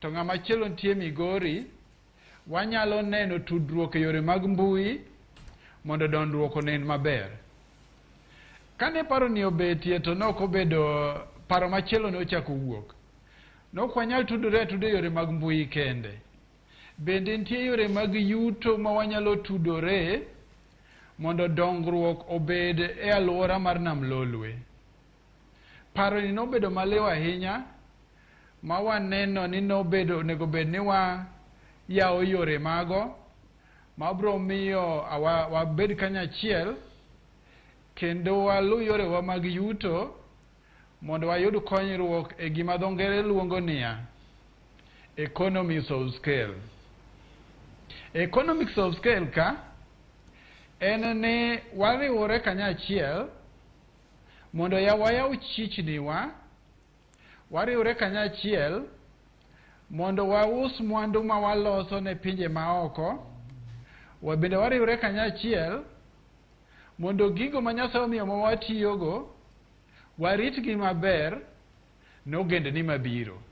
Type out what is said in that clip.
to ng'ama chielo nitie Migori, wanyalo neno tudruok e yore mag mbui mondo dondruok onen maber. Kane paro ni obetie to nok obedo paro machielo ne ochako wuok. Nok wanyal tudore atudo e yore mag mbui kende. Bende nitie yore mag yuto ma wanyalo tudore mondo dongruok obed e alwora mar nam lolwe. Paro ni nobedo maliw ahinya ma waneno ni onego bed ni wayawo yore mago ma biro miyo wabed kanyachiel kendo walu yorewa mag yuto mondo wayud konyruok e gima dho ngere luongo niya economies of scale. Economics of scale ka en ni wariwore kanyachiel mondo wayaw chichni wa, wariwore kanyachiel mondo waus mwandu ma waloso ne pinje maoko, bende wariwore kanyachiel mondo gigo ma Nyasaye omiyo ma watiyogo waritgi maber ne ogendni mabiro.